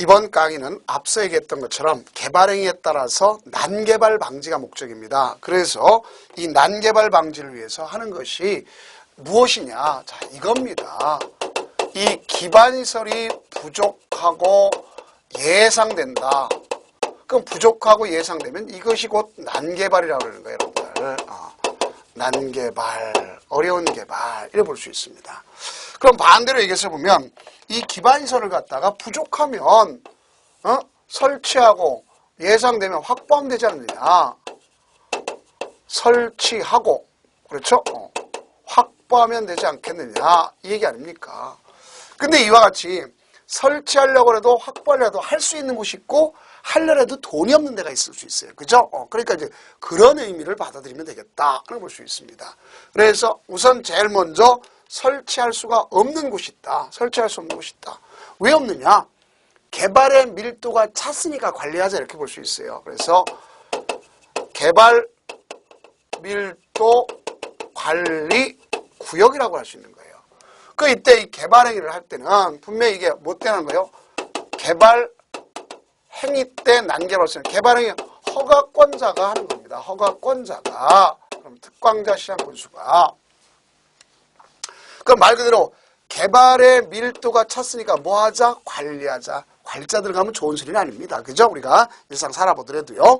이번 강의는 앞서 얘기했던 것처럼 개발행위에 따라서 난개발 방지가 목적입니다. 그래서 이 난개발 방지를 위해서 하는 것이 무엇이냐? 자, 이겁니다. 이 기반시설이 부족하고 예상된다. 그럼 부족하고 예상되면 이것이 곧 난개발이라고 그러는 거예요, 여러분들. 난개발, 어려운 개발 이렇게 볼 수 있습니다. 그럼 반대로 얘기해서 보면 이 기반시설을 갖다가 부족하면 설치하고 예상되면 확보하면 되지 않느냐. 설치하고 그렇죠? 확보하면 되지 않겠느냐 이 얘기 아닙니까? 근데 이와 같이 설치하려고 해도 확보하려고 해도 할 수 있는 곳이 있고 하려고 해도 돈이 없는 데가 있을 수 있어요. 그죠? 그러니까 이제 그런 의미를 받아들이면 되겠다 하는 볼 수 있습니다. 그래서 우선 제일 먼저 설치할 수가 없는 곳이 있다. 설치할 수 없는 곳이 있다. 왜 없느냐? 개발의 밀도가 찼으니까 관리하자 이렇게 볼 수 있어요. 그래서 개발 밀도 관리 구역이라고 할 수 있는 거예요. 그 이때 이 개발 행위를 할 때는 분명히 이게 뭐 때는 거예요? 개발 행위 때 난개발수는 개발 행위 허가권자가 하는 겁니다. 허가권자가. 그럼 특광자 시장 군수가. 그럼 말 그대로 개발의 밀도가 찼으니까 뭐 하자? 관리하자. 관리자 들어가면 좋은 소리는 아닙니다. 그죠? 우리가 일상 살아보더라도요.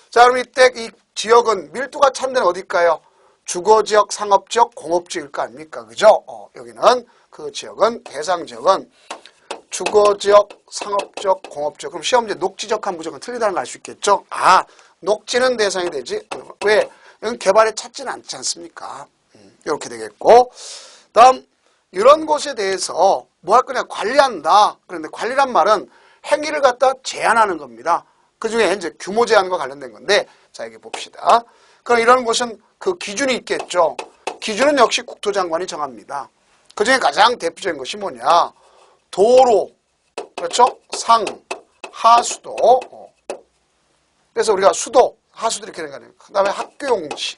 자, 그럼 이때 이 지역은 밀도가 찬 데는 어딜까요? 주거지역, 상업지역, 공업지역일 거 아닙니까? 그죠? 여기는 그 지역은, 대상 지역은 주거지역, 상업지역, 공업지역. 그럼 시험 문제 녹지적한 무조건 틀리다는 걸 알 수 있겠죠? 아, 녹지는 대상이 되지. 왜? 여기는 개발에 찼지는 않지 않습니까? 이렇게 되겠고. 다음, 이런 곳에 대해서 뭐 할 거냐? 관리한다. 그런데 관리란 말은 행위를 갖다 제한하는 겁니다. 그 중에 이제 규모 제한과 관련된 건데, 자, 여기 봅시다. 그럼 이런 곳은 그 기준이 있겠죠. 기준은 역시 국토장관이 정합니다. 그 중에 가장 대표적인 것이 뭐냐? 도로, 그렇죠? 상, 하수도. 그래서 우리가 수도, 하수도 이렇게 되는 거예요. 그 다음에 학교용지.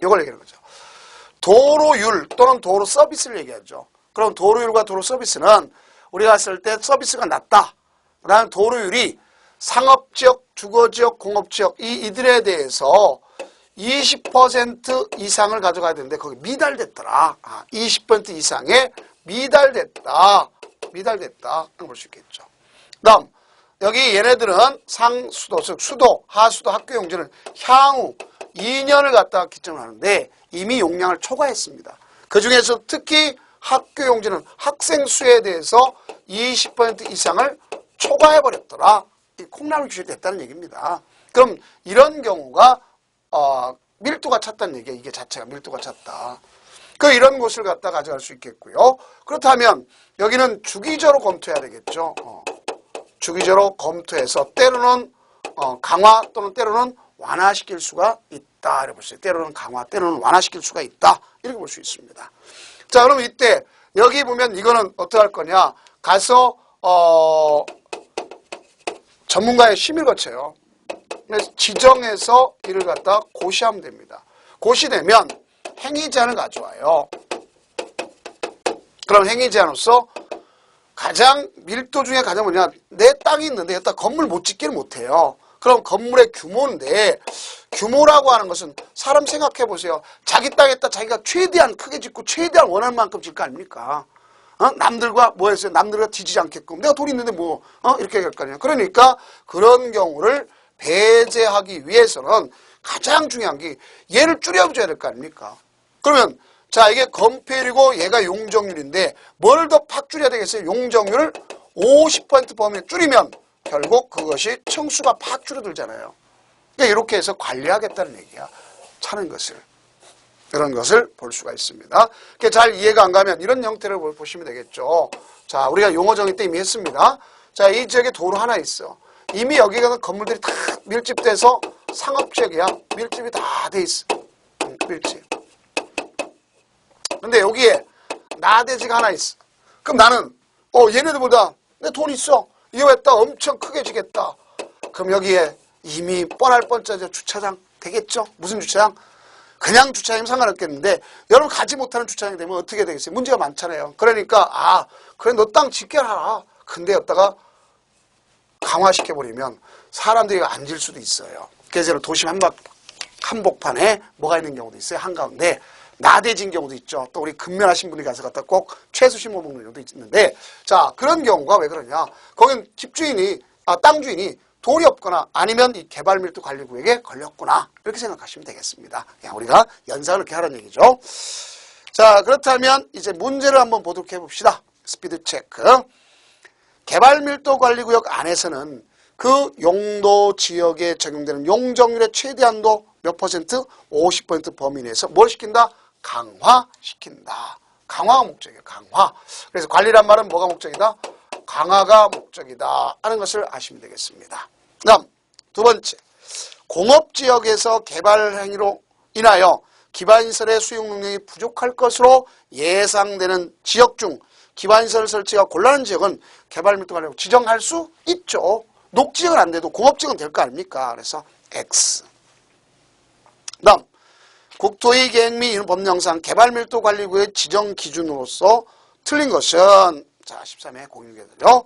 이걸 얘기하는 거죠. 도로율 또는 도로 서비스를 얘기하죠. 그럼 도로율과 도로 서비스는 우리가 쓸 때 서비스가 낮다. 그 다음에 도로율이 상업지역, 주거지역, 공업지역 이들에 대해서 20% 이상을 가져가야 되는데 거기 미달됐더라. 20% 이상에 미달됐다. 미달됐다. 볼 수 있겠죠. 그 다음 여기 얘네들은 상수도, 즉 수도, 하수도, 학교용지는 향후 2년을 갖다가 기점을 하는데 이미 용량을 초과했습니다. 그 중에서 특히 학교용지는 학생 수에 대해서 20% 이상을 초과해버렸더라. 이 콩나물 규율이 됐다는 얘기입니다. 그럼 이런 경우가 밀도가 찼다는 얘기예요. 이게 자체가 밀도가 찼다. 그 이런 곳을 갖다 가져갈 수 있겠고요. 그렇다면 여기는 주기적으로 검토해야 되겠죠. 주기적으로 검토해서 때로는 강화 또는 때로는 완화시킬 수가 있다. 이렇게 볼 수 있어요. 때로는 강화, 때로는 완화시킬 수가 있다. 이렇게 볼 수 있습니다. 자, 그럼 이때 여기 보면 이거는 어떻게 할 거냐? 가서 전문가의 심의를 거쳐요. 그래서 지정해서 이를 갖다 고시하면 됩니다. 고시되면 행위 제한을 가져와요. 그럼 행위 제한으로서 가장 밀도 중에 가장 뭐냐? 내 땅이 있는데 여기다 건물 못 짓기를 못해요. 그럼 건물의 규모인데 규모라고 하는 것은 사람 생각해 보세요. 자기 땅에다 자기가 최대한 크게 짓고 최대한 원하는 만큼 질 거 아닙니까? 남들과 뭐 했어요? 남들과 뒤지지 않게끔. 내가 돈이 있는데 뭐 이렇게 할 거 아니에요. 그러니까 그런 경우를 배제하기 위해서는 가장 중요한 게 얘를 줄여줘야 될 거 아닙니까? 그러면 자 이게 건폐율이고 얘가 용적률인데 뭘 더 팍 줄여야 되겠어요? 용적률을 50% 범위에 줄이면 결국 그것이 층수가 팍 줄어들잖아요. 그러니까 이렇게 해서 관리하겠다는 얘기야. 차는 것을. 이런 것을 볼 수가 있습니다. 잘 이해가 안 가면 이런 형태를 보시면 되겠죠. 자, 우리가 용어 정의 때 이미 했습니다. 자, 이 지역에 도로 하나 있어. 이미 여기가 건물들이 다 밀집돼서 상업지역이야. 밀집이 다 돼 있어. 밀집. 근데 여기에 나대지가 하나 있어. 그럼 나는 얘네들보다 내 돈 있어. 이거 했다 엄청 크게 지겠다. 그럼 여기에 이미 뻔할 뻔짜죠. 주차장 되겠죠? 무슨 주차장? 그냥 주차장이면 상관없겠는데 여러분 가지 못하는 주차장이 되면 어떻게 되겠어요? 문제가 많잖아요. 그러니까 그래 너 땅 짓게 하라. 큰 데였다가 강화시켜버리면 사람들이 앉을 수도 있어요. 그래서 도심 한복판에 뭐가 있는 경우도 있어요. 한가운데 나대진 경우도 있죠. 또 우리 근면하신 분이 가서 갖다 꼭 채소 심어 먹는 경우도 있는데, 자, 그런 경우가 왜 그러냐. 거긴 땅 주인이 돌이 없거나 아니면 이 개발밀도 관리구역에 걸렸구나. 이렇게 생각하시면 되겠습니다. 그냥 우리가 연상을 이렇게 하라는 얘기죠. 자, 그렇다면 이제 문제를 한번 보도록 해봅시다. 스피드 체크. 개발밀도관리구역 안에서는 그 용도 지역에 적용되는 용적률의 최대한도 몇 퍼센트? 50% 범위 내에서 뭘 시킨다? 강화시킨다. 강화가 목적이에요. 강화. 그래서 관리란 말은 뭐가 목적이다? 강화가 목적이다 하는 것을 아시면 되겠습니다. 다음 두 번째, 공업지역에서 개발 행위로 인하여 기반시설의 수용 능력이 부족할 것으로 예상되는 지역 중 기반시설 설치가 곤란한 지역은 개발밀도 관리로 지정할 수 있죠. 녹지역은 안 돼도 공업지역은 될 거 아닙니까? 그래서 X. 다음 국토의 계획 및 법령상 개발밀도 관리구의 지정 기준으로서 틀린 것은, 자 13회 공유계들요.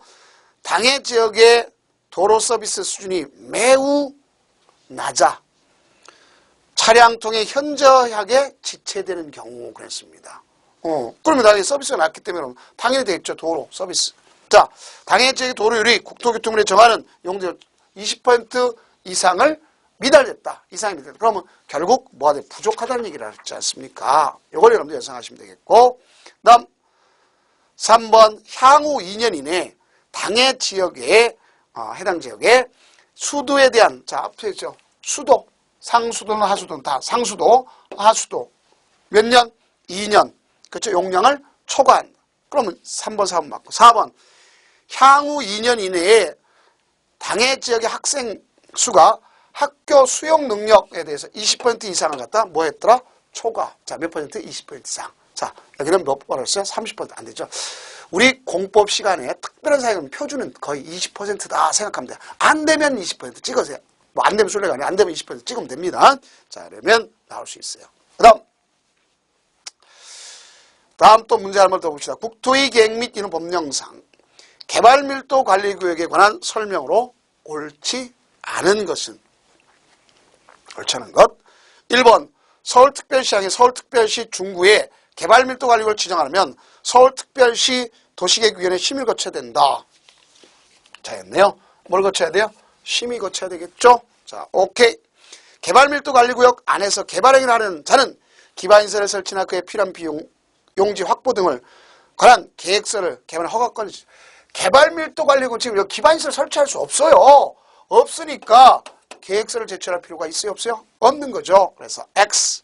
당해 지역의 도로 서비스 수준이 매우 낮아 차량 통해 현저하게 지체되는 경우 그랬습니다. 그러면 당연히 서비스가 낮기 때문에 당연히 되겠죠. 도로 서비스. 자, 당해 지역의 도로율이 국토교통부에 정하는 용도 20% 이상을 미달됐다. 이상이 미달됐다. 그러면 결국 뭐가 돼? 부족하다는 얘기를 하지 않습니까? 이걸 여러분들 예상하시면 되겠고, 다음 3번 향후 2년 이내에 당해 지역에 해당 지역에 수도에 대한, 자 앞에 있죠. 수도, 상수도는 하수도는 다 상수도, 하수도 몇 년? 2년. 그렇죠. 용량을 초과한다. 그러면 3번, 4번 맞고, 4번 향후 2년 이내에 당해 지역의 학생 수가 학교 수용 능력에 대해서 20% 이상을 갖다 뭐 했더라? 초과. 자, 몇 퍼센트? 20% 이상. 자, 여기는 몇 번 했어요? 30% 안 되죠. 우리 공법 시간에 특별한 사역은 표준은 거의 20%다 생각하면 돼요. 안 되면 20% 찍으세요. 뭐 안 되면 술래가 아니에요. 안 되면 20% 찍으면 됩니다. 자, 그러면 나올 수 있어요. 다음 또 문제 한번 더 봅시다. 국토의 계획 및 이런 법령상 개발밀도 관리구역에 관한 설명으로 옳지 않은 것은, 옳지 않은 것. 1번 서울특별시장이 서울특별시 중구에 개발밀도 관리구역을 지정하려면 서울특별시 도시계획위원회 심의를 거쳐야 된다. 자, 했네요. 뭘 거쳐야 돼요? 심의 거쳐야 되겠죠? 자, 오케이. 개발밀도 관리구역 안에서 개발행위를 하는 자는 기반시설의 설치나 그에 필요한 비용, 용지 확보 등을 관한 계획서를 개발 허가권, 개발밀도 관리구역 지금 여기 기반시설 설치할 수 없어요. 없으니까 계획서를 제출할 필요가 있어요? 없어요? 없는 거죠. 그래서 X.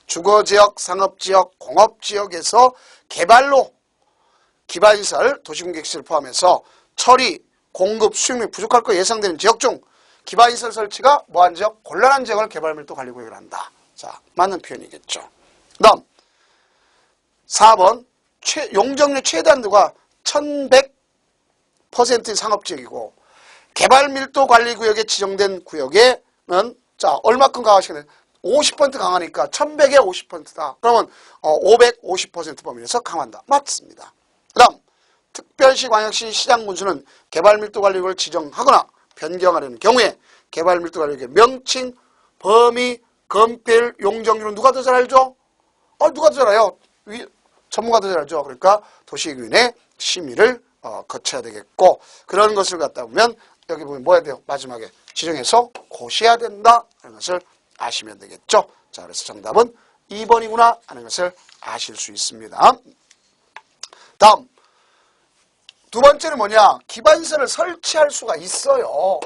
주거지역, 상업지역, 공업지역에서 개발로 기반시설, 도시공객시를 포함해서 처리, 공급, 수용력이 부족할 거 예상되는 지역 중 기반시설 설치가 뭐한 지역? 곤란한 지역을 개발밀도 관리구역을 한다. 자, 맞는 표현이겠죠. 그 다음 4번 용적률 최대한도가 1100%인 상업지역이고 개발밀도 관리구역에 지정된 구역에는 자 얼마큼 강화시키냐 50% 강하니까 1100에 50%다. 그러면 550% 범위에서 강화한다. 맞습니다. 그 다음 특별시, 광역시, 시장, 군수는 개발밀도 관리구역을 지정하거나 변경하려는 경우에 개발밀도 관리구역의 명칭, 범위, 건폐율, 용적률은 누가 더 잘 알죠? 누가 더 잘 알아요? 전문가 더 잘 알죠. 그러니까 도시계획위원회 심의를 거쳐야 되겠고, 그런 것을 갖다 보면 여기 보면 뭐 해야 돼요? 마지막에 지정해서 고시해야 된다 하는 것을 아시면 되겠죠. 자, 그래서 정답은 2번이구나 하는 것을 아실 수 있습니다. 다음 두 번째는 뭐냐? 기반시설을 설치할 수가 있어요.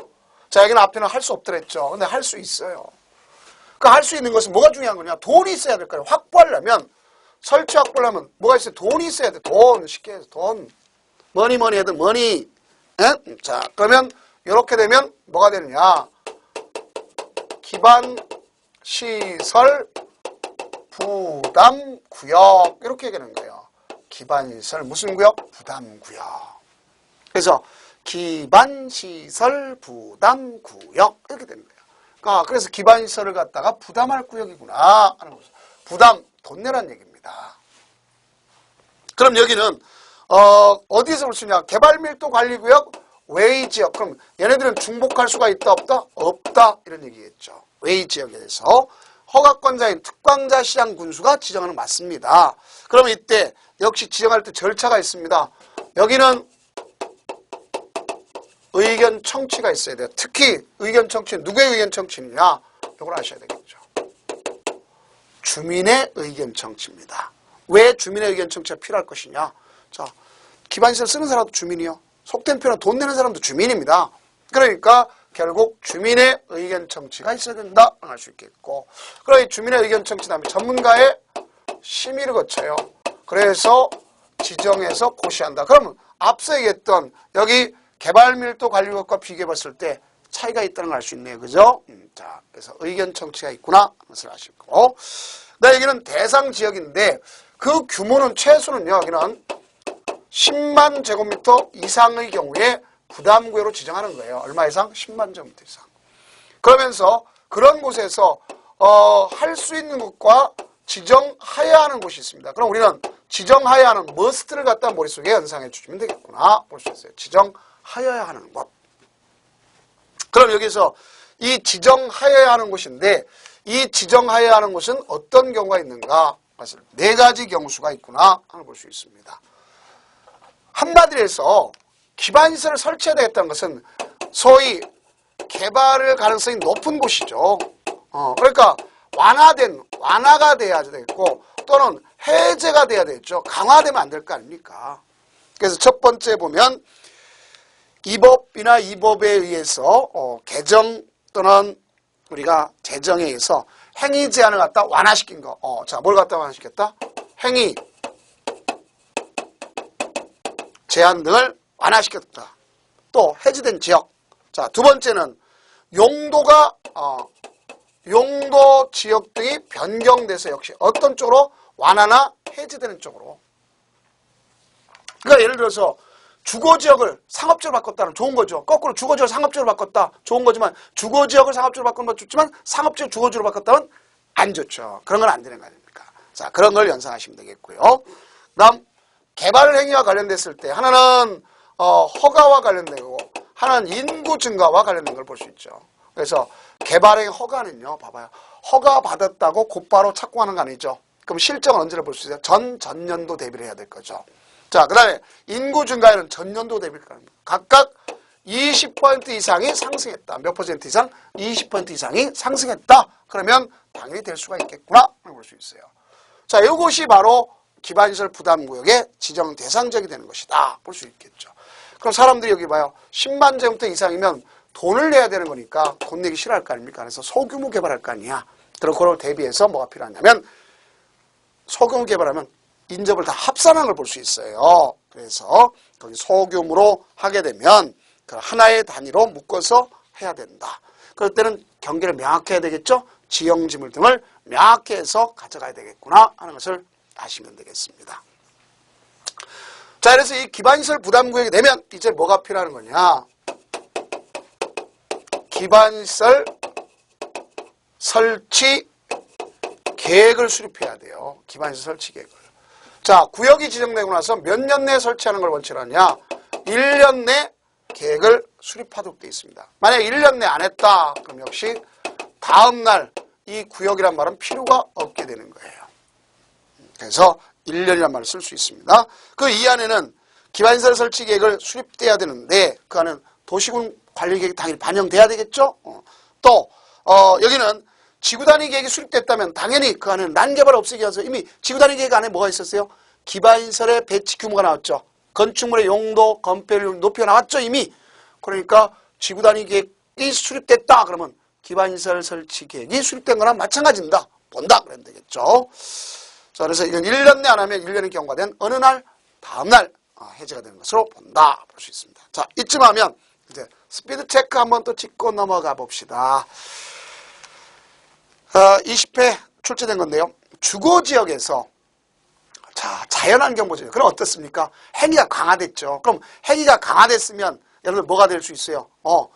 자, 여기는 앞에는 할 수 없더랬죠. 근데 할 수 있어요. 그 할 수 있는 것은 뭐가 중요한 거냐? 돈이 있어야 될 거예요. 확보하려면, 설치 확보하려면 뭐가 있어요? 돈이 있어야 돼. 돈. 쉽게 해서 돈. 머니 해도 머니. 에? 자, 그러면 이렇게 되면 뭐가 되느냐? 기반 시설 부담 구역 이렇게 얘기하는 거예요. 기반 시설 무슨 구역? 부담 구역. 그래서 기반 시설 부담 구역 이렇게 되는 거예요. 그래서 기반 시설을 갖다가 부담할 구역이구나 하는 거죠. 부담 돈 내라는 얘기입니다. 그럼 여기는 어디서 볼 수 있냐? 개발밀도관리구역 외지역. 그럼 얘네들은 중복할 수가 있다 없다? 없다. 이런 얘기겠죠. 외지역에 대해서 허가권자인 특광자 시장 군수가 지정하는 거 맞습니다. 그러면 이때 역시 지정할 때 절차가 있습니다. 여기는 의견 청취가 있어야 돼요. 특히 의견 청취, 누구의 의견 청취냐? 이걸 아셔야 되겠죠. 주민의 의견 청취입니다. 왜 주민의 의견 청취가 필요할 것이냐? 자, 기반시설 쓰는 사람도 주민이요. 속된 표현은 돈 내는 사람도 주민입니다. 그러니까 결국 주민의 의견 청취가 있어야 된다 할 수 있겠고, 그러니 주민의 의견 청취 다음에 전문가의 심의를 거쳐요. 그래서 지정해서 고시한다. 그러면 앞서 얘기했던 여기 개발밀도관리구역과 비교해봤을 때 차이가 있다는 걸 알 수 있네요. 그죠? 자, 그래서 의견 청취가 있구나 것을 아시고, 네, 여기는 대상 지역인데 그 규모는 최소는요, 여기는 10만 제곱미터 이상의 경우에 부담구역으로 지정하는 거예요. 얼마 이상? 10만 제곱미터 이상. 그러면서 그런 곳에서 할 수 있는 곳과 지정하여야 하는 곳이 있습니다. 그럼 우리는 지정하여야 하는 must를 갖다 머릿속에 연상해 주시면 되겠구나 볼 수 있어요. 지정하여야 하는 곳. 그럼 여기서 이 지정하여야 하는 곳인데 이 지정하여야 하는 곳은 어떤 경우가 있는가? 사실 네 가지 경우수가 있구나 하는 걸 볼 수 있습니다. 한마디로 해서 기반시설을 설치해야 되겠다는 것은 소위 개발의 가능성이 높은 곳이죠. 그러니까 완화가 돼야 되겠고 또는 해제가 돼야 되겠죠. 강화되면 안 될 거 아닙니까? 그래서 첫 번째 보면 이 법이나 이 법에 의해서 개정 또는 우리가 제정에 의해서 행위 제한을 갖다 완화시킨 거. 자, 뭘 갖다 완화시켰다? 행위 제한 등을 완화시켰다. 또 해제된 지역. 자, 두 번째는 용도 지역 등이 변경돼서 역시 어떤 쪽으로 완화나 해제되는 쪽으로. 그러니까 예를 들어서 주거지역을 상업지역으로 바꿨다는 좋은 거죠. 거꾸로 주거지역을 상업지역으로 바꿨다. 좋은 거지만 주거지역을 상업지역으로 바꾸는 건 좋지만 상업지역 주거지역으로 바꿨다면 안 좋죠. 그런 건 안 되는 거 아닙니까? 자, 그런 걸 연상하시면 되겠고요. 그다음 개발 행위와 관련됐을 때 하나는 허가와 관련되고 하나는 인구 증가와 관련된 걸 볼 수 있죠. 그래서 개발행 허가는요, 봐봐요. 허가 받았다고 곧바로 착공하는 거 아니죠. 그럼 실적은 언제를 볼 수 있어요? 전년도 대비를 해야 될 거죠. 자, 그 다음에 인구 증가에는 전년도 대비를 합니다. 각각 20% 이상이 상승했다. 몇 퍼센트 이상? 20% 이상이 상승했다. 그러면 당연히 될 수가 있겠구나 볼 수 있어요. 자, 이것이 바로 기반시설 부담구역의 지정 대상적이 되는 것이다 볼 수 있겠죠. 그럼 사람들이 여기 봐요. 10만 제곱미터 이상이면 돈을 내야 되는 거니까 돈 내기 싫어할 거 아닙니까? 그래서 소규모 개발할 거 아니야. 그럼 그걸 대비해서 뭐가 필요하냐면 소규모 개발하면 인접을 다 합산한 걸 볼 수 있어요. 그래서 거기 소규모로 하게 되면 그 하나의 단위로 묶어서 해야 된다. 그럴 때는 경계를 명확히 해야 되겠죠. 지형지물 등을 명확히 해서 가져가야 되겠구나 하는 것을 아시면 되겠습니다. 자, 그래서 이 기반시설 부담구역이 되면 이제 뭐가 필요한 거냐? 기반시설 설치 계획을 수립해야 돼요. 기반시설 설치 계획을. 자, 구역이 지정되고 나서 몇 년 내에 설치하는 걸 원칙으로 하냐? 1년 내 계획을 수립하도록 되어 있습니다. 만약에 1년 내 안 했다, 그럼 역시 다음날 이 구역이란 말은 필요가 없게 되는 거예요. 그래서 1년이란 말을 쓸 수 있습니다. 그 이 안에는 기반시설 설치 계획을 수립돼야 되는데 그 안에는 도시군 관리 계획이 당연히 반영돼야 되겠죠. 또 여기는 지구단위 계획이 수립됐다면 당연히 그 안에는 난개발 없애기 위해서 이미 지구단위 계획 안에 뭐가 있었어요? 기반시설의 배치 규모가 나왔죠. 건축물의 용도, 건폐율 높이가 나왔죠 이미. 그러니까 지구단위 계획이 수립됐다 그러면 기반시설 설치 계획이 수립된 거랑 마찬가지입니다. 본다 그러면 되겠죠. 자, 그래서 이건 1년 내 안 하면 1년의 경과가 된 어느 날 다음날 해제가 되는 것으로 본다 볼 수 있습니다. 자, 이쯤 하면 이제 스피드 체크 한번 또 짚고 넘어가 봅시다. 20회 출제된 건데요. 주거지역에서 자, 자연환경 보죠. 그럼 어떻습니까? 행위가 강화됐죠. 그럼 행위가 강화됐으면 여러분들 뭐가 될 수 있어요?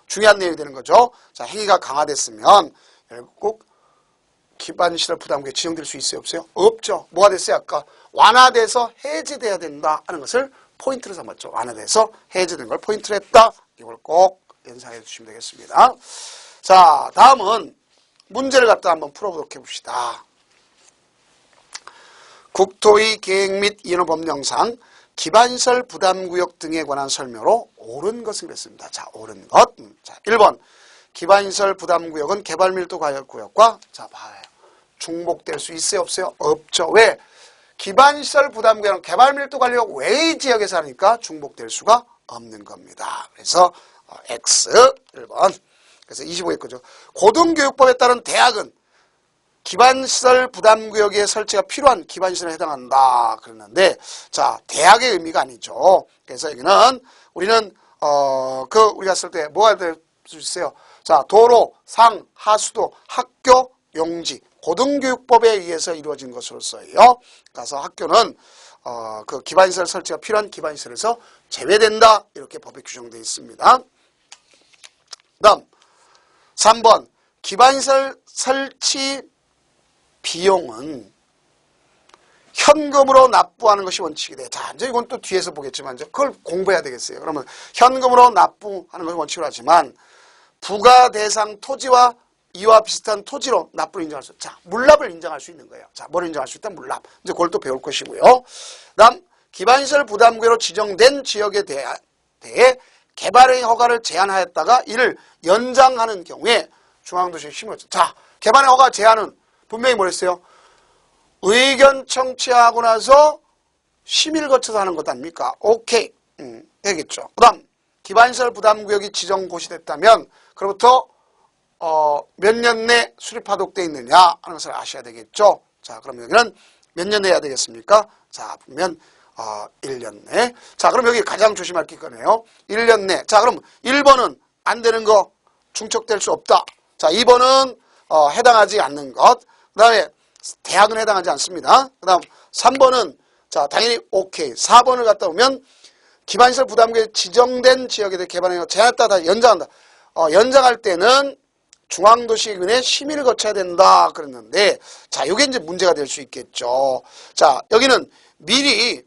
중요한 내용이 되는 거죠. 자, 행위가 강화됐으면 결국 기반시설 부담구역에 지정될 수 있어요? 없어요? 없죠. 뭐가 됐어요? 아까 완화돼서 해제돼야 된다 하는 것을 포인트를 삼았죠. 완화돼서 해제된 걸 포인트로 했다. 이걸 꼭 연상해 주시면 되겠습니다. 자, 다음은 문제를 갖다 한번 풀어보도록 해봅시다. 국토의 계획 및 인허법령상 기반시설 부담구역 등에 관한 설명으로 옳은 것을 그랬습니다. 자, 옳은 것. 자, 1번. 기반시설 부담구역은 개발밀도구역과 자, 봐요. 중복될 수 있어요? 없어요? 없죠. 왜? 기반시설 부담구역은 개발밀도구역 외의 지역에서 하니까 중복될 수가 없는 겁니다. 그래서 X 1번. 그래서 25의 거죠. 고등교육법에 따른 대학은 기반시설 부담구역의 설치가 필요한 기반시설에 해당한다. 그랬는데, 자, 대학의 의미가 아니죠. 그래서 여기는 우리는, 우리가 쓸 때 뭐가 될 수 있어요? 자, 도로, 상, 하수도, 학교, 용지, 고등교육법에 의해서 이루어진 것으로서요. 그래서 학교는, 그 기반시설 설치가 필요한 기반시설에서 제외된다. 이렇게 법에 규정되어 있습니다. 다음, 3번. 기반시설 설치 비용은 현금으로 납부하는 것이 원칙이 돼. 자, 이제 이건 또 뒤에서 보겠지만, 이제 그걸 공부해야 되겠어요. 그러면 현금으로 납부하는 것이 원칙으로 하지만, 부가 대상 토지와 이와 비슷한 토지로 납부를 인정할 수 있다. 자, 물납을 인정할 수 있는 거예요. 자, 뭘 인정할 수 있다? 물납. 이제 그걸 또 배울 것이고요. 다음, 기반시설 부담구역으로 지정된 지역에 대해 개발의 허가를 제한하였다가 이를 연장하는 경우에 중앙도시에 심을. 자, 개발의 허가 제한은 분명히 뭐랬어요? 의견 청취하고 나서 심의를 거쳐서 하는 것 아닙니까? 오케이. 되겠죠. 그 다음, 기반시설 부담구역이 지정 고시됐다면, 그로부터, 몇 년 내 수립하도록 되어 있느냐 하는 것을 아셔야 되겠죠. 자, 그럼 여기는 몇 년 내야 되겠습니까? 자, 보면, 1년 내. 자, 그럼 여기 가장 조심할 게 있거네요. 1년 내. 자, 그럼 1번은 안 되는 거 중척될 수 없다. 자, 2번은, 해당하지 않는 것. 그 다음에 대학은 해당하지 않습니다. 그 다음 3번은 자 당연히 오케이. 4번을 갖다 보면 기반시설 부담구역에 지정된 지역에 대해 개발하는 제한에 따라 연장한다. 연장할 때는 중앙도시군의 심의를 거쳐야 된다 그랬는데 자 이게 이제 문제가 될 수 있겠죠. 자 여기는 미리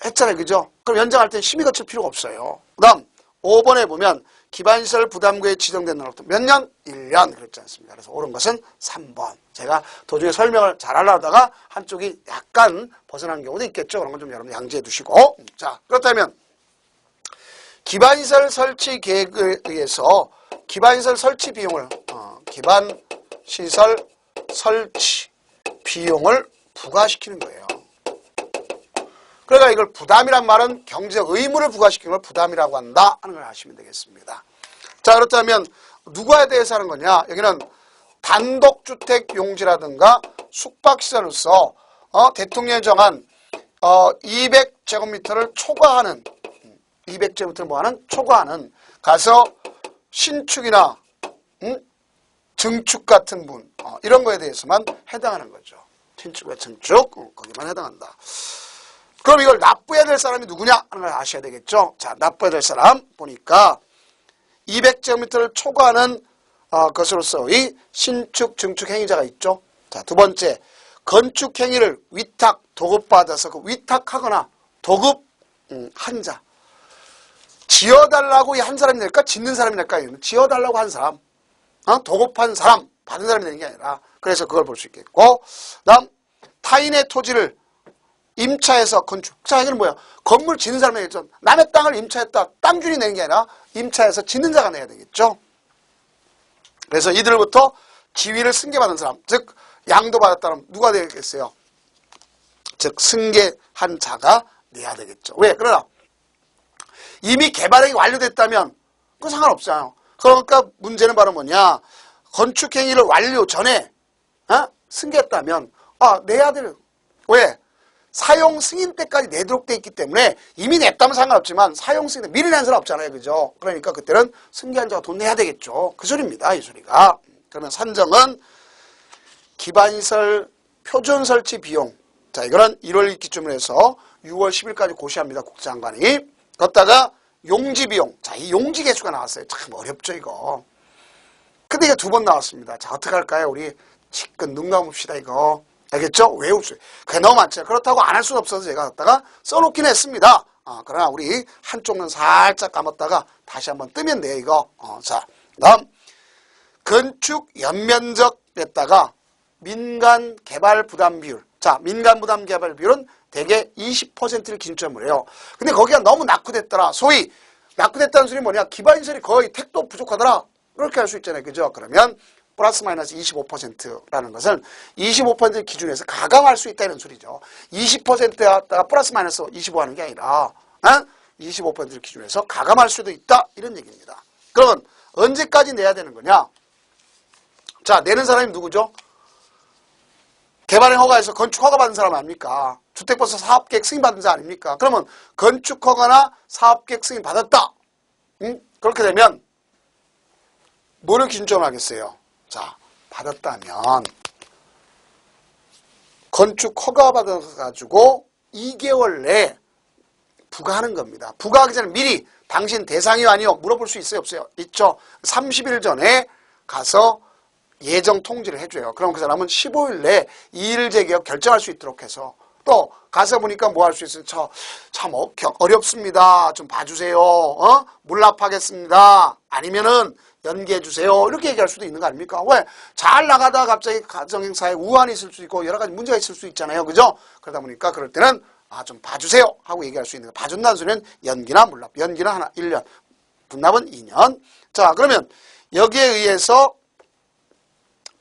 했잖아요. 그죠? 그럼 연장할 때는 심의 거칠 필요가 없어요. 그 다음 5번에 보면 기반시설 부담구역에 지정된 날부터 몇 년? 1년 그랬지 않습니까? 그래서 옳은 것은 3번. 제가 도중에 설명을 잘 하려다가 한쪽이 약간 벗어난 경우도 있겠죠. 그런 건 좀 여러분 양지해 두시고. 자, 그렇다면 기반시설 설치 계획에 의해서 기반시설 설치 비용을 기반시설 설치 비용을 부과시키는 거예요. 그러니까 이걸 부담이란 말은 경제적 의무를 부과시키는 걸 부담이라고 한다 하는 걸 아시면 되겠습니다. 자, 그렇다면 누구에 대해서 하는 거냐? 여기는 단독주택 용지라든가 숙박시설로서 대통령이 정한 200제곱미터를 초과하는 200제곱미터를 뭐하는? 초과하는 가서 신축이나 증축 같은 분 이런 거에 대해서만 해당하는 거죠. 신축과 증축 거기만 해당한다. 그럼 이걸 납부해야 될 사람이 누구냐 하는 걸 아셔야 되겠죠. 자, 납부해야 될 사람 보니까 200제곱미터를 초과하는 것으로서의 신축, 증축 행위자가 있죠. 자, 두 번째, 건축 행위를 위탁, 도급받아서 그 위탁하거나 도급한 자. 지어달라고 한 사람이 낼까? 짓는 사람이 낼까? 지어달라고 한 사람. 도급한 사람, 받은 사람이 되는 게 아니라. 그래서 그걸 볼 수 있겠고. 다음, 타인의 토지를 임차해서 건축. 자, 이건 뭐야? 건물 짓는 사람이 되겠죠. 남의 땅을 임차했다. 땅주인이 내는 게 아니라 임차해서 짓는 자가 내야 되겠죠. 그래서 이들부터 지위를 승계받은 사람, 즉 양도받았다면 누가 되겠어요? 즉 승계한 자가 내야 되겠죠. 왜? 그러나 이미 개발행위 완료됐다면 그건 상관없잖아요. 그러니까 문제는 바로 뭐냐? 건축행위를 완료 전에 승계했다면 내야 될 왜? 사용 승인 때까지 내도록 돼 있기 때문에 이미 냈다면 상관없지만 사용 승인 때 미리 낸 사람 없잖아요. 그죠? 그러니까 그때는 승계한 자가 돈 내야 되겠죠. 그 소리입니다. 이 소리가. 그러면 산정은 기반시설 표준 설치 비용. 자, 이거는 1월 기준으로 해서 6월 10일까지 고시합니다. 국장관이. 걷다가 용지 비용. 자, 이 용지 개수가 나왔어요. 참 어렵죠, 이거. 근데 이게 2번 나왔습니다. 자, 어떻게 할까요? 우리 지금 눈 감읍시다, 이거. 알겠죠? 외울 수. 그게 너무 많죠. 그렇다고 안 할 수는 없어서 제가 갖다가 써놓긴 했습니다. 그러나 우리 한쪽은 살짝 감았다가 다시 한번 뜨면 돼요, 이거. 자, 다음. 건축 연면적 뺐다가 민간 개발 부담 비율. 자, 민간 부담 개발 비율은 대개 20%를 기준점으로 해요. 근데 거기가 너무 낙후됐더라. 소위 낙후됐다는 소리 뭐냐? 기반시설이 거의 택도 부족하더라. 그렇게 할 수 있잖아요. 그죠? 그러면 플러스 마이너스 25%라는 것은 25% 기준에서 가감할 수 있다는 소리죠. 20%였다가 플러스 마이너스 25 하는 게 아니라 25%를 기준해서 가감할 수도 있다. 이런 얘기입니다. 그러면 언제까지 내야 되는 거냐? 자, 내는 사람이 누구죠? 개발행 허가에서 건축 허가 받은 사람 아닙니까? 주택버스 사업계획 승인받은 자 아닙니까? 그러면 건축 허가나 사업계획 승인 받았다. 그렇게 되면 뭐를 기준점으로 하겠어요? 자, 받았다면 건축 허가 받아가지고 2개월 내에 부과하는 겁니다. 부과하기 전에 미리 당신 대상이요 아니요 물어볼 수 있어요 없어요? 있죠. 30일 전에 가서 예정 통지를 해줘요. 그럼 그 사람은 15일 내에 이일 재개업 결정할 수 있도록 해서 또 가서 보니까 뭐 할 수 있어요? 참 어렵습니다. 좀 봐주세요. 물납하겠습니다. 아니면은 연기해주세요. 이렇게 얘기할 수도 있는 거 아닙니까? 왜? 잘 나가다가 갑자기 가정행사에 우환이 있을 수 있고 여러 가지 문제가 있을 수 있잖아요. 그죠? 그러다 보니까 그럴 때는 좀 봐주세요 하고 얘기할 수 있는 거. 봐준다는 소리는 연기나 물납. 연기는 1년, 분납은 2년. 자, 그러면 여기에 의해서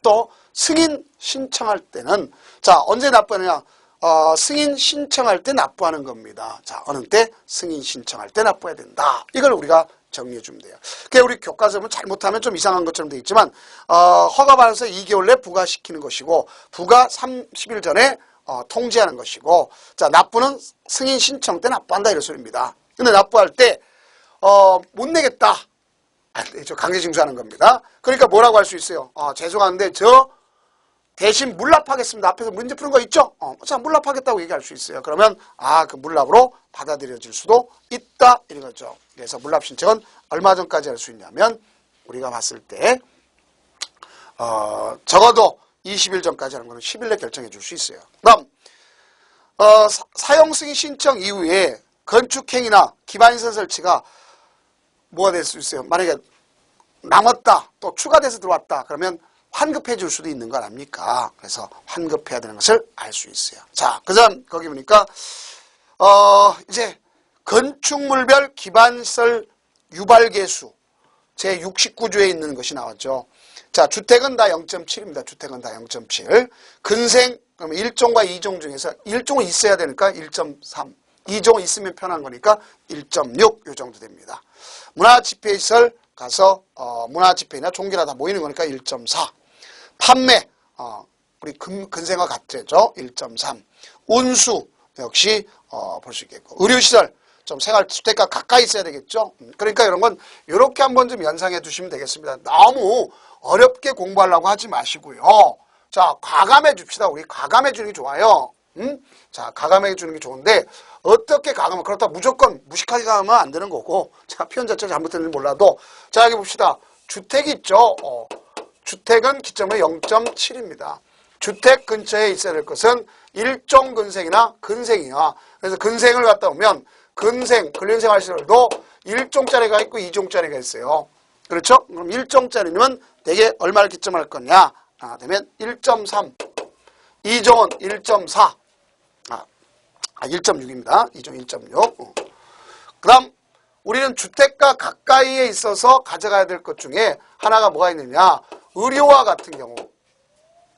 또 승인 신청할 때는 자, 언제 납부하느냐? 승인 신청할 때 납부하는 겁니다. 자, 어느 때? 승인 신청할 때 납부해야 된다. 이걸 우리가 정리해 주면 돼요. 그게 우리 교과서 보면 잘못하면 좀 이상한 것처럼 되어 있지만 허가 받아서 2개월 내 부과시키는 것이고 부과 30일 전에 통지하는 것이고 자, 납부는 승인 신청 때 납부한다 이런 소리입니다. 근데 납부할 때 못 내겠다. 저 강제징수하는 겁니다. 그러니까 뭐라고 할 수 있어요? 죄송한데 저 대신 물납하겠습니다. 앞에서 문제 푸는 거 있죠? 자, 물납하겠다고 얘기할 수 있어요. 그러면 그 물납으로 받아들여질 수도 있다 이런 거죠. 그래서 물납 신청은 얼마 전까지 할 수 있냐면 우리가 봤을 때 적어도 20일 전까지 하는 거는 10일 내 결정해 줄 수 있어요. 그다음 사용 승인 신청 이후에 건축행위나 기반시설 설치가 뭐가 될 수 있어요? 만약에 남았다 또 추가돼서 들어왔다 그러면 환급해 줄 수도 있는 거 아닙니까? 그래서 환급해야 되는 것을 알 수 있어요. 자, 그 다음 거기 보니까 이제 건축물별 기반시설 유발개수 제69조에 있는 것이 나왔죠. 자, 주택은 다 0.7입니다. 주택은 다 0.7. 근생 그러면 1종과 2종 중에서 1종은 있어야 되니까 1.3. 2종은 있으면 편한 거니까 1.6 요 정도 됩니다. 문화집회시설 가서 문화집회나 종교나 다 모이는 거니까 1.4. 판매 우리 근생과 같죠. 1.3. 운수 역시 볼 수 있겠고 의료시설 좀 생활주택과 가까이 있어야 되겠죠. 그러니까 이런 건 이렇게 한번 좀 연상해 두시면 되겠습니다. 너무 어렵게 공부하려고 하지 마시고요. 자, 가감해 줍시다. 우리 가감해 주는 게 좋아요. 자, 가감해 주는 게 좋은데 어떻게 가감을 그렇다고 무조건 무식하게 가면 안 되는 거고 자, 표현 자체가 잘못됐는지 몰라도 자, 여기 봅시다. 주택이 있죠. 주택은 기점은 0.7입니다. 주택 근처에 있어야 될 것은 일종 근생이나 근생이야. 그래서 근생을 갖다 보면 근생, 근린생활시설도 1종짜리가 있고 2종짜리가 있어요. 그렇죠? 그럼 1종짜리면 대개 얼마를 기점할 거냐? 되면 1.3. 2종은 1.4. 1.6입니다. 2종 1.6. 그 다음 우리는 주택과 가까이에 있어서 가져가야 될 것 중에 하나가 뭐가 있느냐? 의료와 같은 경우.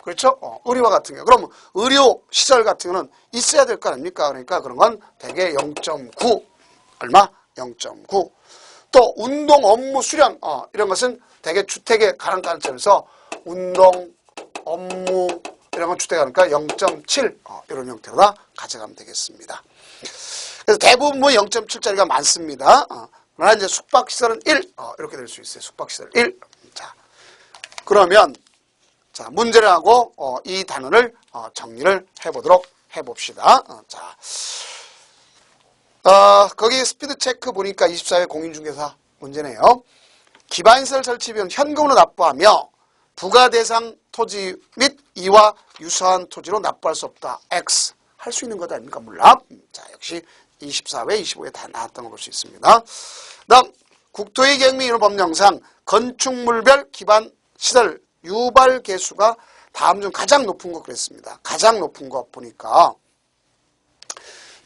그렇죠? 의료와 같은 경우. 그럼 의료시설 같은 경우는 있어야 될 거 아닙니까? 그러니까 그런 건 대개 0.9. 얼마? 0.9. 또 운동, 업무, 수련 이런 것은 대개 주택에 가랑가랑점에서 운동, 업무 이런 건 주택에 가니까 0.7 이런 형태로 다 가져가면 되겠습니다. 그래서 대부분 뭐 0.7짜리가 많습니다. 그러나 이제 숙박시설은 1 이렇게 될 수 있어요. 숙박시설 1. 자, 그러면 자, 문제를 하고 이 단원을 정리를 해보도록 해봅시다. 자, 거기 스피드 체크 보니까 24회 공인중개사 문제네요. 기반시설 설치비는 현금으로 납부하며 부가 대상 토지 및 이와 유사한 토지로 납부할 수 없다. X. 할 수 있는 것 아닙니까? 물납. 자, 역시 24회, 25회 다 나왔던 걸 볼 수 있습니다. 다음, 국토의 계획 법령상 건축물별 기반 시설 유발 개수가 다음 중 가장 높은 거 그랬습니다. 가장 높은 거 보니까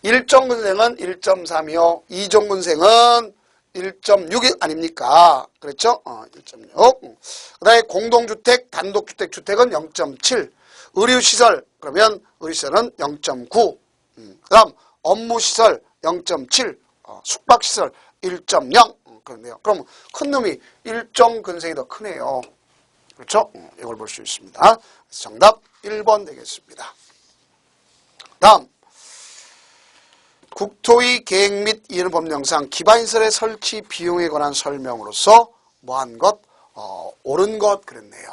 1종근생은 1.3이요. 2종근생은 1.6 아닙니까? 그렇죠? 1.6. 그 다음에 공동주택, 단독주택, 주택은 0.7. 의료시설, 그러면 의료시설은 0.9. 그 다음 업무시설 0.7. 숙박시설 1.0. 그런데요. 그럼 큰 놈이 1종근생이 더 크네요. 그렇죠? 이걸 볼 수 있습니다. 그래서 정답 1번 되겠습니다. 다음. 국토의 계획 및 이해는 법령상 기반시설의 설치 비용에 관한 설명으로서 뭐한 것? 옳은 것 그랬네요.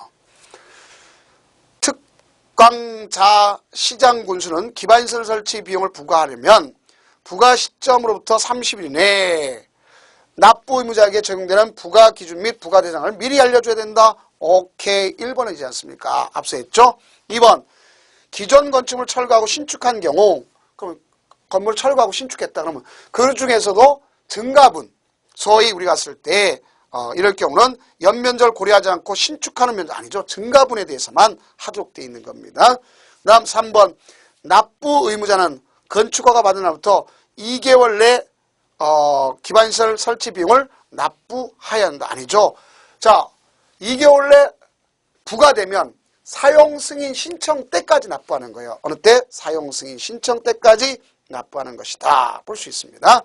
특광자 시장군수는 기반시설 설치 비용을 부과하려면 부과 시점으로부터 30일 이내에 납부 의무자에게 적용되는 부과 기준 및 부과 대상을 미리 알려줘야 된다. 오케이. 1번이지 않습니까? 앞서 했죠? 2번 기존 건축물 철거하고 신축한 경우 그럼 건물을 철거하고 신축했다 그러면 그 중에서도 증가분 소위 우리가 쓸 때 이럴 경우는 연면적을 고려하지 않고 신축하는 면적 아니죠. 증가분에 대해서만 하도록 되어 있는 겁니다. 그 다음 3번 납부 의무자는 건축허가 받은 날부터 2개월 내 기반시설 설치 비용을 납부해야 한다. 아니죠. 자, 2개월 내 부과되면 사용승인 신청 때까지 납부하는 거예요. 어느 때? 사용승인 신청 때까지 납부하는 것이다. 볼 수 있습니다.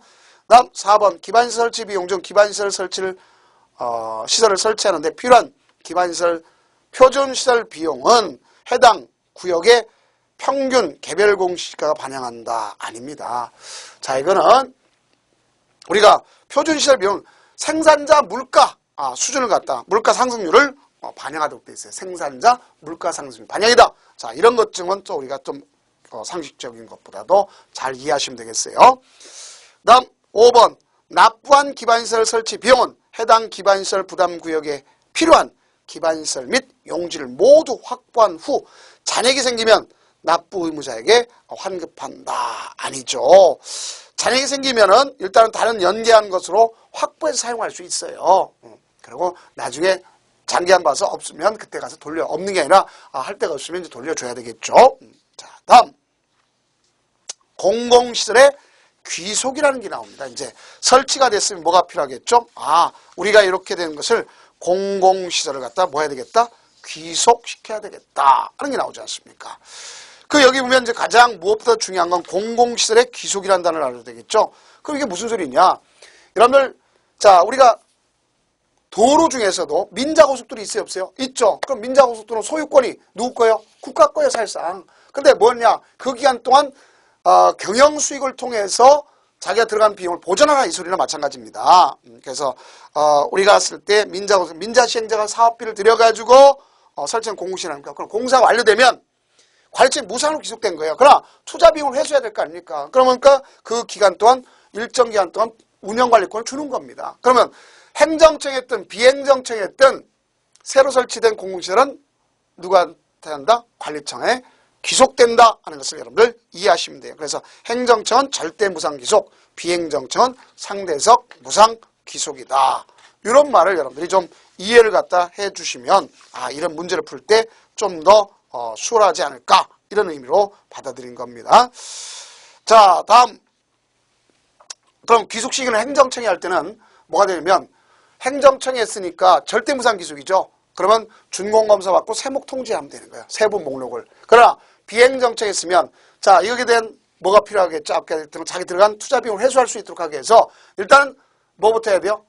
다음 4번 기반시설 설치 비용 중 기반시설 설치를 시설을 설치하는데 필요한 기반시설 표준시설 비용은 해당 구역의 평균 개별 공시가가 반영한다. 아닙니다. 자, 이거는 우리가 표준시설 비용 생산자 물가 수준을 갖다 물가 상승률을 반영하도록 되어 있어요. 생산자 물가 상승률 반영이다. 자, 이런 것 중은 또 우리가 좀 상식적인 것보다도 잘 이해하시면 되겠어요. 다음 5번 납부한 기반시설 설치 비용은 해당 기반시설 부담구역에 필요한 기반시설 및 용지를 모두 확보한 후 잔액이 생기면 납부 의무자에게 환급한다. 아니죠. 잔액이 생기면은 일단은 다른 연계한 것으로 확보해서 사용할 수 있어요. 그리고 나중에 장기한 봐서 없으면 그때 가서 돌려 없는 게 아니라 할 데가 없으면 이제 돌려줘야 되겠죠. 자, 다음 공공시설의 귀속이라는 게 나옵니다. 이제 설치가 됐으면 뭐가 필요하겠죠? 우리가 이렇게 된 것을 공공시설을 갖다 뭐 해야 되겠다? 귀속시켜야 되겠다 하는 게 나오지 않습니까? 그 여기 보면 이제 가장 무엇보다 중요한 건 공공시설의 귀속이라는 단어를 알아야 되겠죠? 그럼 이게 무슨 소리냐? 여러분들 자 우리가 도로 중에서도 민자고속도로 있어요 없어요? 있죠. 그럼 민자고속도로는 소유권이 누구 거예요? 국가 거예요 사실상. 근데 뭐냐? 그 기간 동안 경영수익을 통해서 자기가 들어간 비용을 보전하라 이 소리나 마찬가지입니다. 그래서 우리가 쓸 때 민자시행자가 사업비를 들여가지고 설치한 공공시설입니까? 그럼 공사가 완료되면 관리처에 무상으로 귀속된 거예요. 그러나 투자 비용을 회수해야 될 거 아닙니까? 그러니까 그 기간 동안 일정 기간 동안 운영관리권을 주는 겁니다. 그러면 행정청이었든 비행정청이었든 새로 설치된 공공시설은 누구한테 한다? 관리청에 귀속된다 하는 것을 여러분들 이해하시면 돼요. 그래서 행정청은 절대 무상 귀속, 비행정청은 상대적 무상 귀속이다. 이런 말을 여러분들이 좀 이해를 갖다 해주시면 이런 문제를 풀 때 좀 더 수월하지 않을까 이런 의미로 받아들인 겁니다. 자, 다음 그럼 귀속 시기는 행정청이 할 때는 뭐가 되냐면 행정청이 했으니까 절대 무상 귀속이죠. 그러면 준공검사 받고 세목 통지하면 되는 거예요. 세부 목록을. 그러나 비행정청이 했으면 자 이거에 대한 뭐가 필요하겠죠. 아까 했던 자기 들어간 투자 비용을 회수할 수 있도록 하게 해서 일단 뭐부터 해야 돼요?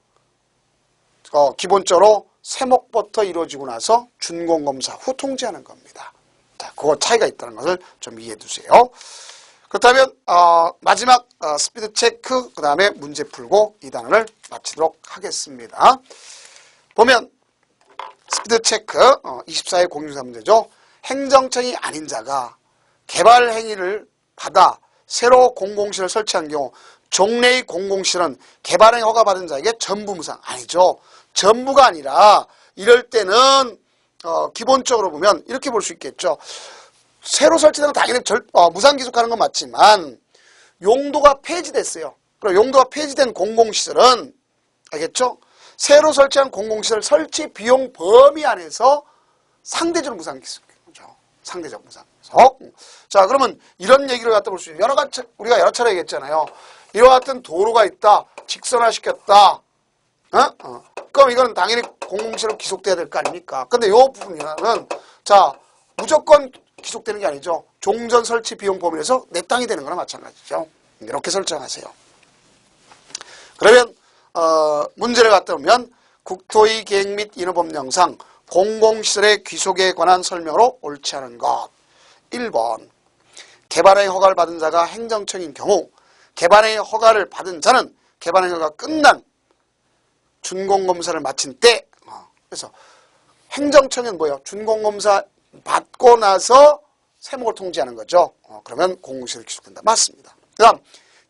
기본적으로 세목부터 이루어지고 나서 준공검사 후 통지하는 겁니다. 자, 그거 차이가 있다는 것을 좀 이해해 두세요. 그렇다면 마지막 스피드 체크 그 다음에 문제 풀고 이 단원을 마치도록 하겠습니다. 보면 스피드 체크 24회 공유사 문제죠. 행정청이 아닌 자가 개발 행위를 받아 새로 공공시설을 설치한 경우 종래의 공공시설은 개발 행위 허가 받은 자에게 전부 무상 아니죠. 전부가 아니라 이럴 때는 기본적으로 보면 이렇게 볼 수 있겠죠. 새로 설치된 건 당연히 무상기속하는 건 맞지만 용도가 폐지됐어요. 그럼 용도가 폐지된 공공시설은 알겠죠? 새로 설치한 공공시설 설치 비용 범위 안에서 상대적으로 무상기속이죠. 상대적 무상기속. 자, 그러면 이런 얘기를 갖다 볼 수 있어요. 우리가 여러 차례 얘기했잖아요. 이와 같은 도로가 있다. 직선화시켰다. 그럼 이건 당연히 공공시설로 기속돼야 될 거 아닙니까? 근데 이 부분은 자, 무조건 기속되는 게 아니죠. 종전 설치 비용 범위 내에서 내 땅이 되는 거나 마찬가지죠. 이렇게 설정하세요. 그러면 문제를 갖다 보면 국토의 계획 및 인허법령상 공공시설의 귀속에 관한 설명으로 옳지 않은 것. 1번 개발행위 허가를 받은 자가 행정청인 경우 개발행위 허가를 받은 자는 개발행위 허가가 끝난 준공검사를 마친 때 그래서 행정청은 뭐예요? 준공검사 받고 나서 세목을 통지하는 거죠. 그러면 공공시설이 귀속된다. 맞습니다. 그 다음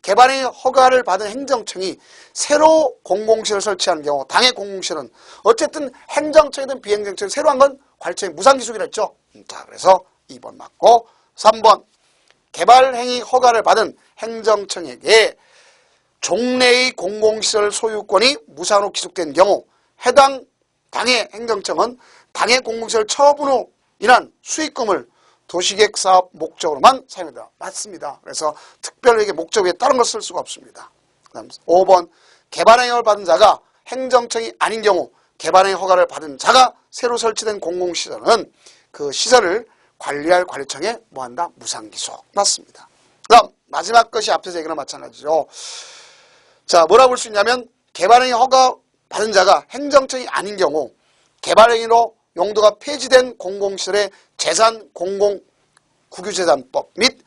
개발행위 허가를 받은 행정청이 새로 공공시설을 설치하는 경우 당해 공공시설은 어쨌든 행정청이든 비행정청이 새로 한 건 관리청이 무상기속이라 했죠. 자, 그래서 2번 맞고 3번 개발행위 허가를 받은 행정청에게 종래의 공공시설 소유권이 무상으로 기속된 경우 해당 당해 행정청은 당해 공공시설 처분으로 인한 수익금을 도시계획 사업 목적으로만 사용된다. 맞습니다. 그래서 특별하게 목적 외에 다른 걸 쓸 수가 없습니다. 그다음 5번 개발행위 허가를 받은 자가 행정청이 아닌 경우 개발행위 허가를 받은 자가 새로 설치된 공공시설은 그 시설을 관리할 관리청에 뭐한다? 무상기속. 맞습니다. 그다음 마지막 것이 앞에서 얘기랑 마찬가지죠. 자, 뭐라 볼 수 있냐면 개발행위 허가 받은 자가 행정청이 아닌 경우 개발행위로 용도가 폐지된 공공시설의 재산 공공 국유재산법 및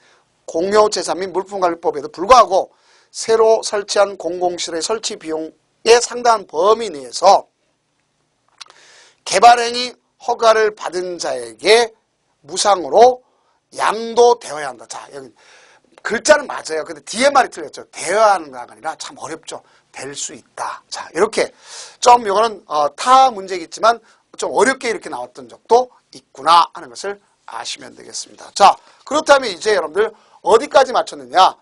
공유재산 및 물품관리법에도 불구하고 새로 설치한 공공시설의 설치 비용에 상당한 범위 내에서 개발행위 허가를 받은 자에게 무상으로 양도되어야 한다. 자, 여기 글자는 맞아요. 근데 뒤에 말이 틀렸죠. 되어야 하는 게 아니라 참 어렵죠. 될 수 있다. 자, 이렇게 좀 이거는 타 문제겠지만 좀 어렵게 이렇게 나왔던 적도 있구나 하는 것을 아시면 되겠습니다. 자, 그렇다면 이제 여러분들 어디까지 맞췄느냐?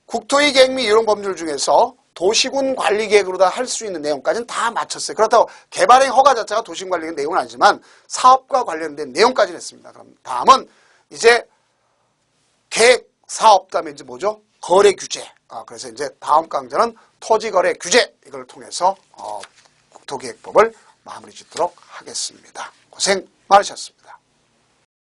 국토의 계획 및 이런 법률 중에서 도시군 관리 계획으로 다 할 수 있는 내용까지는 다 맞췄어요. 그렇다고 개발행위 허가 자체가 도시군 관리 계획 내용은 아니지만 사업과 관련된 내용까지는 했습니다. 그럼 다음은 이제 계획, 사업, 다음에 이제 뭐죠? 거래 규제. 그래서 이제 다음 강좌는 토지 거래 규제 이걸 통해서 국토계획법을 마무리 짓도록 하겠습니다. 고생 많으셨습니다.